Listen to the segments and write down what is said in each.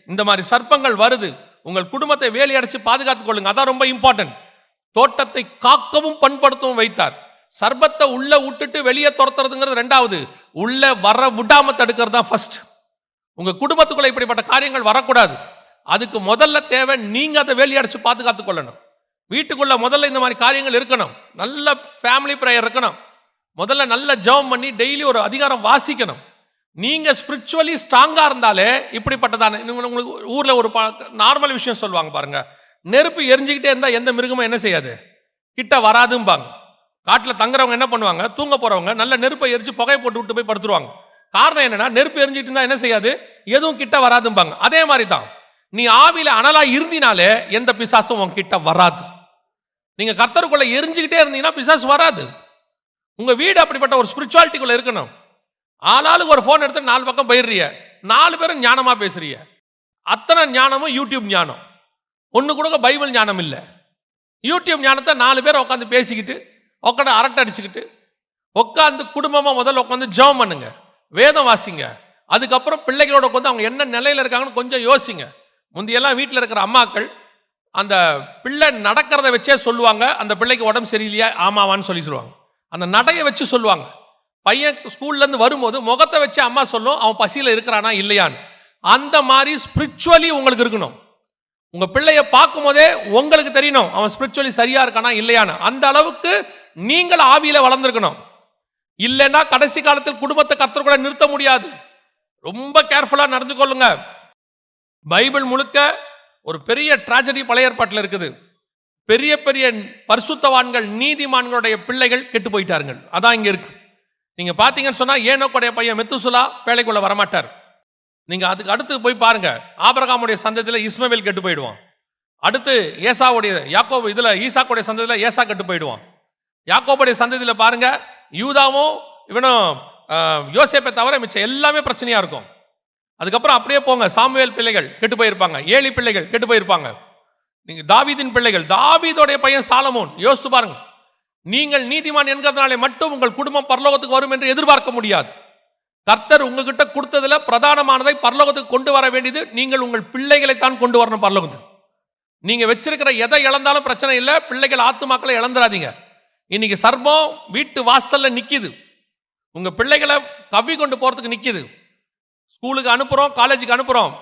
இந்த மாதிரி சர்ப்பங்கள் வருது, உங்கள் குடும்பத்தை வேலி அடைச்சு பாதுகாத்துக் கொள்ளுங்க. அதான் ரொம்ப இம்பார்ட்டன்ட். தோட்டத்தை காக்கவும் பண்படுத்தவும் வைத்தார். சர்ப்பத்தை உள்ள விட்டுட்டு வெளியே துரத்துறதுங்கிறது ரெண்டாவது, உள்ள வர விடாம தடுக்கிறது தான் ஃபர்ஸ்ட். உங்க குடும்பத்துக்குள்ள இப்படிப்பட்ட காரியங்கள் வரக்கூடாது. அதுக்கு முதல்ல தேவை நீங்க அதை வேலி அடைச்சு பாதுகாத்துக் கொள்ளணும். வீட்டுக்குள்ள முதல்ல இந்த மாதிரி காரியங்கள் இருக்கணும். நல்ல ஃபேமிலி பிரேயர் இருக்கணும். முதல்ல நல்ல ஜெபம் பண்ணி டெய்லி ஒரு அதிகாரம் வாசிக்கணும். நீங்க ஸ்பிரிச்சுவலி ஸ்ட்ராங்கா இருந்தாலே இப்படிப்பட்டதான, உங்களுக்கு ஊர்ல ஒரு நார்மல் விஷயம் சொல்லுவாங்க பாருங்க, நெருப்பு எரிஞ்சுக்கிட்டே இருந்தா எந்த மிருகமும் என்ன செய்யாது, கிட்ட வராதும்பாங்க. காட்டில் தங்குறவங்க என்ன பண்ணுவாங்க, தூங்க போறவங்க நல்ல நெருப்பை எரிச்சு புகையை போட்டு விட்டு போய் படுத்துருவாங்க. காரணம் என்னன்னா, நெருப்பு எரிஞ்சிட்டு இருந்தா என்ன செய்யாது, எதுவும் கிட்ட வராதும்பாங்க. அதே மாதிரி தான் நீ ஆவியில அனலா இருந்தினாலே எந்த பிசாசும் உன் கிட்ட வராது. நீங்க கர்த்தருக்குள்ள எரிஞ்சுக்கிட்டே இருந்தீங்கன்னா பிசாசு வராது. உங்க வீடு அப்படிப்பட்ட ஒரு ஸ்பிரிச்சுவாலிட்டிக்குள்ள இருக்கணும். ஆளாளுக்கு ஒரு போன் எடுத்து 4 பக்கம் போயிடுறிய, 4 பேரும் ஞானமா பேசுறிய. அத்தனை ஞானமும் யூடியூப் ஞானம், ஒண்ணு கூட பைபிள் ஞானம் இல்லை. யூடியூப் ஞானத்தை 4 பேர் உட்காந்து பேசிக்கிட்டு உட்காந்து அரட்டை அடிச்சுக்கிட்டு உட்காந்து குடும்பமா முதல்ல உட்காந்து ஜெபம் பண்ணுங்க, வேதம் வாசிங்க. அதுக்கப்புறம் பிள்ளைகளோட உட்காந்து அவங்க என்ன நிலையில இருக்காங்கன்னு கொஞ்சம் யோசிங்க. முந்தையெல்லாம் வீட்டில் இருக்கிற அம்மாக்கள் அந்த பிள்ளை நடக்கிறத வச்சே சொல்லுவாங்க, அந்த பிள்ளைக்கு உடம்பு சரியில்லையா ஆமாவான்னு சொல்லிடுவாங்க. அந்த நடையை வச்சு சொல்லுவாங்க. பையன் ஸ்கூல்ல இருந்து வரும்போது முகத்தை வச்சு அம்மா சொல்லும் அவன் பசியில் இருக்கிறானா இல்லையான்னு. அந்த மாதிரி ஸ்பிரிச்சுவலி உங்களுக்கு இருக்கணும். உங்க பிள்ளைய பார்க்கும் போதே உங்களுக்கு தெரியணும் அவன் ஸ்பிரிச்சுவலி சரியா இருக்கானா இல்லையான்னு. அந்த அளவுக்கு நீங்கள் ஆவியில வளர்ந்துருக்கணும். இல்லைன்னா கடைசி காலத்தில் குடும்பத்தை கர்த்தர் கூட நிறுத்த முடியாது. ரொம்ப கேர்ஃபுல்லா நடந்து கொள்ளுங்க. பைபிள் முழுக்க ஒரு பெரிய டிராஜடி பழைய ஏற்பாட்டில் இருக்குது. பெரிய பெரிய பரிசுத்தவான்கள் நீதிமான்களுடைய பிள்ளைகள் கெட்டு போயிட்டார்கள். அதான் இங்க இருக்கு. நீங்க பாத்தீங்கன்னு சொன்னா ஏனோக்குடைய பையன் மெத்துசுலா பேழைக்குள்ள வரமாட்டார். நீங்க அதுக்கு அடுத்து போய் பாருங்க, ஆபிரகாமுடைய சந்ததியில இஸ்மவேல் கெட்டு போயிடுவான். அடுத்து ஏசாவுடைய யாக்கோபு இதுல ஈசாக்குடைய சந்ததியில ஏசா கெட்டு போயிடுவான். யாக்கோபுடைய சந்ததியில பாருங்க யூதாவும் இவனும் யோசேப்பை தவிர மிச்சம் எல்லாமே பிரச்சனையா இருக்கும். அதுக்கப்புறம் அப்படியே போங்க, சாமுவேல் பிள்ளைகள் கெட்டு போயிருப்பாங்க, ஏலி பிள்ளைகள் கெட்டு போயிருப்பாங்க. நீங்க தாவீதின் பிள்ளைகள், தாவீதோடைய பையன் சாலமோன், யோசித்து பாருங்க. நீங்கள் நீதிமான் என்கிறதுனாலே மட்டும் உங்கள் குடும்பம் பரலோகத்துக்கு வரும் என்று எதிர்பார்க்க முடியாது. கர்த்தர் உங்ககிட்ட கொடுத்ததுல பிரதானமானதை பரலோகத்துக்கு கொண்டு வர வேண்டியது நீங்கள் உங்கள் பிள்ளைகளை தான் கொண்டு வரணும் பரலோகத்துக்கு. நீங்க வச்சிருக்கிற எதை இழந்தாலும் பிரச்சனை இல்லை, பிள்ளைகள் ஆத்துமாக்களை இழந்துடாதீங்க. இன்னைக்கு சர்பம் வீட்டு வாசல்ல நிக்குது, உங்க பிள்ளைகளை கவ்வி கொண்டு போறதுக்கு நிக்குது. ஸ்கூலுக்கு அனுப்புறோம், காலேஜுக்கு அனுப்புறோம்,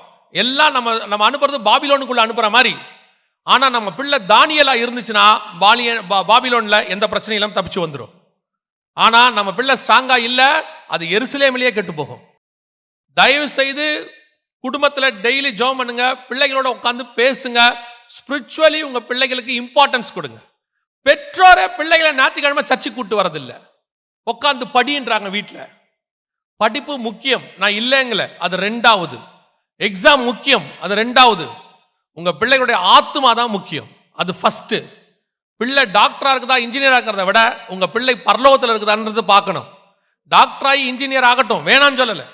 எல்லாம் நம்ம அனுப்புறது பாபிலோனுக்குள்ள அனுப்புற மாதிரி. ஆனா நம்ம பிள்ளை தானியலா இருந்துச்சுன்னா பாபிலோன்ல எந்த பிரச்சனையிலும் தப்பிச்சு வந்துடும். ஆனா நம்ம பிள்ளை ஸ்ட்ராங்கா இல்ல, அது எருசலேமிலேயே கெட்டு போகும். தயவு செய்து குடும்பத்துல டெய்லி ஜெபம் பண்ணுங்க, பிள்ளைகளோட உட்காந்து பேசுங்க. ஸ்பிரிச்சுவலி உங்க பிள்ளைகளுக்கு இம்பார்ட்டன்ஸ் கொடுங்க. பெற்றோரே பிள்ளைகளை ஞாயிற்றுக்கிழமை சர்ச்சுக்கு கூட்டு வரதில்லை, உட்காந்து படின்றாங்க. வீட்டில் படிப்பு முக்கியம், நான் இல்லைங்கள, அது ரெண்டாவது. எக்ஸாம் முக்கியம், அது ரெண்டாவது. உங்க பிள்ளைகளுடைய ஆத்மா தான் முக்கியம், அது ஃபர்ஸ்ட். பிள்ளை டாக்டரா இருக்குதா இன்ஜினியரா இருக்கிறத விட உங்க பிள்ளை பரலோகத்தில் இருக்குதான்றது பார்க்கணும். டாக்டராகி இன்ஜினியர் ஆகட்டும், வேணான்னு சொல்லலை.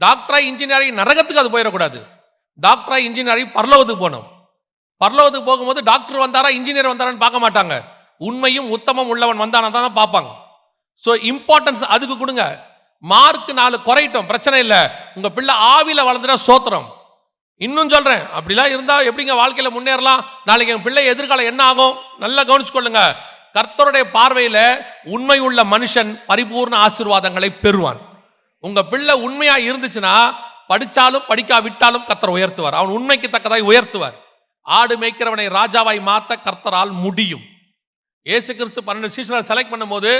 டாக்டராகி இன்ஜினியராகி நரகத்துக்கு அது போயிடக்கூடாது. டாக்டராகி இன்ஜினியராகி பரலோகத்துக்கு போகணும். பரலோகத்துக்கு போகும்போது டாக்டர் வந்தாரா இன்ஜினியர் வந்தாரான்னு பார்க்க மாட்டாங்க, உண்மையும் உத்தமம் உள்ளவன் வந்தானா தான் பார்ப்பாங்க. ஸோ இம்பார்ட்டன்ஸ் அதுக்கு கொடுங்க. மார்க் 4 குறையட்டும் பிரச்சனை இல்லை, உங்க பிள்ளை ஆவில வளர்ந்துட்டா சோத்திரம். இன்னும் சொல்றேன், அப்படிலாம் இருந்தா எப்படிங்க வாழ்க்கையில முன்னேறலாம்? நாளைக்கு என் பிள்ளை எதிர்காலம் என்ன ஆகும்? நல்லா கவனிச்சு கொள்ளுங்க. கர்த்தருடைய பார்வையில உண்மை உள்ள மனுஷன் பரிபூர்ண ஆசீர்வாதங்களை பெறுவான். உங்க பிள்ளை உண்மையா இருந்துச்சுன்னா படிச்சாலும் படிக்காவிட்டாலும் கர்த்தர் உயர்த்துவார், அவன் உண்மைக்கு தக்கதாய் உயர்த்துவார். ஆடு மேய்க்கிறவனை ராஜாவாய் மாத்த கர்த்தரால் முடியும். இயேசு கிறிஸ்து 12 சீஷர்கள் செலக்ட் பண்ணும்போது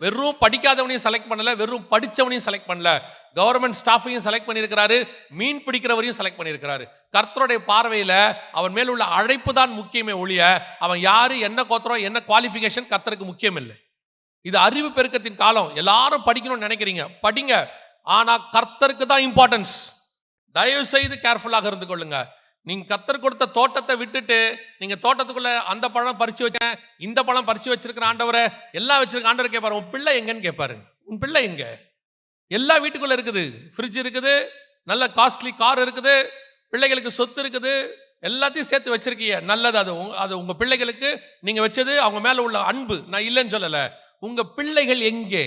வெறும் படிக்காதவனையும் செலக்ட் பண்ணல, வெறும் படிச்சவனையும் செலக்ட் பண்ணல, கவர்மெண்ட் ஸ்டாஃபையும் செலக்ட் பண்ணியிருக்கிறாரு, மீன் பிடிக்கிறவரையும் செலக்ட் பண்ணியிருக்கிறாரு. கர்த்தருடைய பார்வையில அவன் மேல் உள்ள அழைப்பு தான் முக்கியமே ஒழிய அவன் யாரு, என்ன கோத்திரம், என்ன குவாலிஃபிகேஷன் கர்த்தருக்கு முக்கியம் இல்லை. இது அறிவு பெருக்கத்தின் காலம். எல்லாரும் படிக்கணும்னு நினைக்கிறீங்க, படிங்க. ஆனா கர்த்தருக்கு தான் இம்பார்ட்டன்ஸ். தயவு செய்து கேர்ஃபுல்லாக இருந்து கொள்ளுங்க. நீங்க கர்த்தர் கொடுத்த தோட்டத்தை விட்டுட்டு நீங்க தோட்டத்துக்குள்ள அந்த பழம் பறிச்சு வச்சேன், இந்த பழம் பறிச்சு வச்சிருக்கிற ஆண்டவரை, எல்லாம் வச்சிருக்க ஆண்டவர் கேட்பாரு, உன் பிள்ளை எங்கன்னு கேட்பாரு. உன் பிள்ளை எங்க? எல்லா வீட்டுக்குள்ள இருக்குது, ஃப்ரிட்ஜ் இருக்குது, நல்ல காஸ்ட்லி கார் இருக்குது, பிள்ளைகளுக்கு சொத்து இருக்குது, எல்லாத்தையும் சேர்த்து வச்சிருக்கீங்க, நல்லது. அது உங்க பிள்ளைகளுக்கு நீங்க வச்சது, அவங்க மேல உள்ள அன்பு, நான் இல்லைன்னு சொல்லல. உங்க பிள்ளைகள் எங்கே?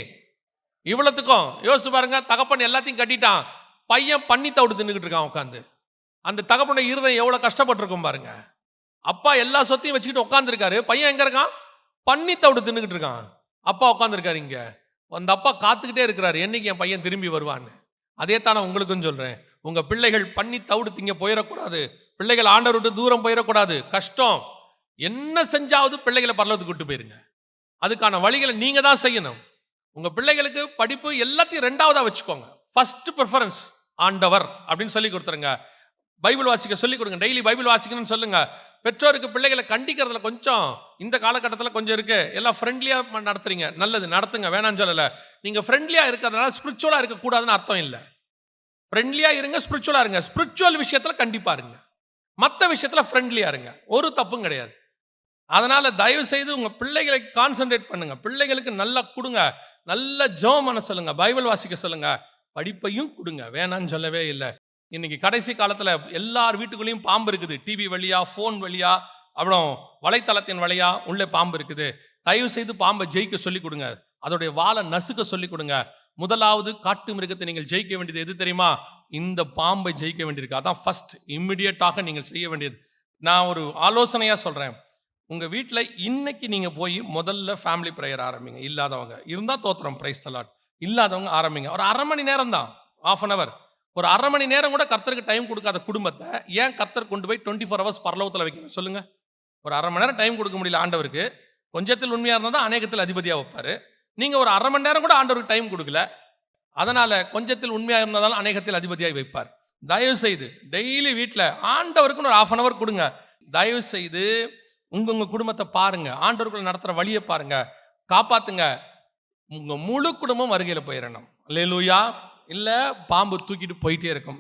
இவ்வளவுக்கும் யோசிச்சு பாருங்க. தகப்பன் எல்லாத்தையும் கட்டிட்டான், பையன் பண்ணி தவிடு தின்னுக்கிட்டு இருக்கான் உட்காந்து. அந்த தகப்பனுடைய இருதயம் எவ்வளவு கஷ்டப்பட்டிருக்கும் பாருங்க. அப்பா எல்லா சொத்தையும் வச்சுக்கிட்டு உட்காந்துருக்காரு, பையன் எங்க இருக்கான்? பன்னி தவிடு தின்னுக்கிட்டு இருக்கான். அப்பா உட்காந்துருக்காரு இங்க. அந்த அப்பா காத்துக்கிட்டே இருக்கிறாரு, என்னைக்கு என் பையன் திரும்பி வருவான்னு. அதே தானே உங்களுக்கும் சொல்றேன். உங்க பிள்ளைகள் பன்னி தவிடு திங்க போயிடக்கூடாது. பிள்ளைகள் ஆண்டவர் விட்டு தூரம் போயிடக்கூடாது. கஷ்டம் என்ன செஞ்சாவது பிள்ளைகளை பரலோகத்துக்கு கூட்டு போயிருங்க. அதுக்கான வழிகளை நீங்க தான் செய்யணும். உங்க பிள்ளைகளுக்கு படிப்பு எல்லாத்தையும் ரெண்டாவதா வச்சுக்கோங்க. ஃபர்ஸ்ட் ப்ரிஃபரன்ஸ் ஆண்டவர் அப்படின்னு சொல்லி கொடுத்துருங்க. பைபிள் வாசிக்க சொல்லி கொடுங்க. டெய்லி பைபிள் வாசிக்கணும்னு சொல்லுங்க. பெற்றோருக்கு பிள்ளைகளை கண்டிக்கிறதுல கொஞ்சம் இந்த காலகட்டத்தில் கொஞ்சம் இருக்கு. எல்லாம் ஃப்ரெண்ட்லியா நடத்துறீங்க, நல்லது, நடத்துங்க, வேணான்னு சொல்லல. நீங்க ஃப்ரெண்ட்லியா இருக்கிறதுனால ஸ்பிரிச்சுவலா இருக்கக்கூடாதுன்னு அர்த்தம் இல்லை. ஃப்ரெண்ட்லியா இருங்க, ஸ்பிரிச்சுவலா இருங்க. ஸ்பிரிச்சுவல் விஷயத்துல கண்டிப்பா இருங்க, மற்ற விஷயத்துல ஃப்ரெண்ட்லியா இருங்க, ஒரு தப்பும் கிடையாது. அதனால தயவு செய்து உங்க பிள்ளைகளை கான்சென்ட்ரேட் பண்ணுங்க. பிள்ளைகளுக்கு நல்லா கொடுங்க, நல்ல ஜெபம் பண்ண சொல்லுங்க, பைபிள் வாசிக்க சொல்லுங்க, படிப்பையும் கொடுங்க, வேணான்னு சொல்லவே இல்லை. இன்னைக்கு கடைசி காலத்துல எல்லார் வீட்டுக்குள்ளேயும் பாம்பு இருக்குது. டிவி வழியா, போன் வழியா, அப்புறம் வலைத்தளத்தின் வழியா உள்ள பாம்பு இருக்குது. தயவு செய்து பாம்பை ஜெயிக்க சொல்லிக் கொடுங்க, அதோடைய வாழை நசுக்க சொல்லிக் கொடுங்க. முதலாவது காட்டு மிருகத்தை நீங்கள் ஜெயிக்க வேண்டியது எது தெரியுமா? இந்த பாம்பை ஜெயிக்க வேண்டியிருக்கு. அதான் ஃபர்ஸ்ட் இம்மிடியட்டாக நீங்கள் செய்ய வேண்டியது. நான் ஒரு ஆலோசனையா சொல்றேன். உங்க வீட்டில் இன்னைக்கு நீங்க போய் முதல்ல ஃபேமிலி ப்ரேயர் ஆரம்பிங்க. இல்லாதவங்க இருந்தா தோத்திரம், பிரைஸ் தி லார்ட். இல்லாதவங்க ஆரம்பிங்க. ஒரு 1/2 மணி நேரம் தான், 1/2 hour. ஒரு 1/2 மணி நேரம் கூட கர்த்தருக்கு டைம் கொடுக்காத குடும்பத்தை ஏன் கர்த்தர் கொண்டு போய் 24 hours பரலோகத்தில் வைக்கணும் சொல்லுங்க? ஒரு 1/2 மணி நேரம் டைம் கொடுக்க முடியல ஆண்டவருக்கு. கொஞ்சத்தில் உண்மையா இருந்தால் தான் அநேகத்தில் அதிபதியா வைப்பாரு. நீங்க ஒரு 1/2 மணி நேரம் கூட ஆண்டவருக்கு டைம் கொடுக்கல. அதனால கொஞ்சத்தில் உண்மையா இருந்தாலும் அநேகத்தில் அதிபதியாய் வைப்பார். தயவு செய்து டெய்லி வீட்டில் ஆண்டவருக்குன்னு ஒரு 1/2 hour கொடுங்க. தயவு செய்து உங்க குடும்பத்தை பாருங்க, ஆண்டவருக்குள்ள நடத்துற வழியை பாருங்க, காப்பாத்துங்க. உங்க முழு குடும்பம் வருகையில் போயிடணும். அல்லேலூயா. இல்ல பாம்பு தூக்கிட்டு போயிட்டே இருக்கும்.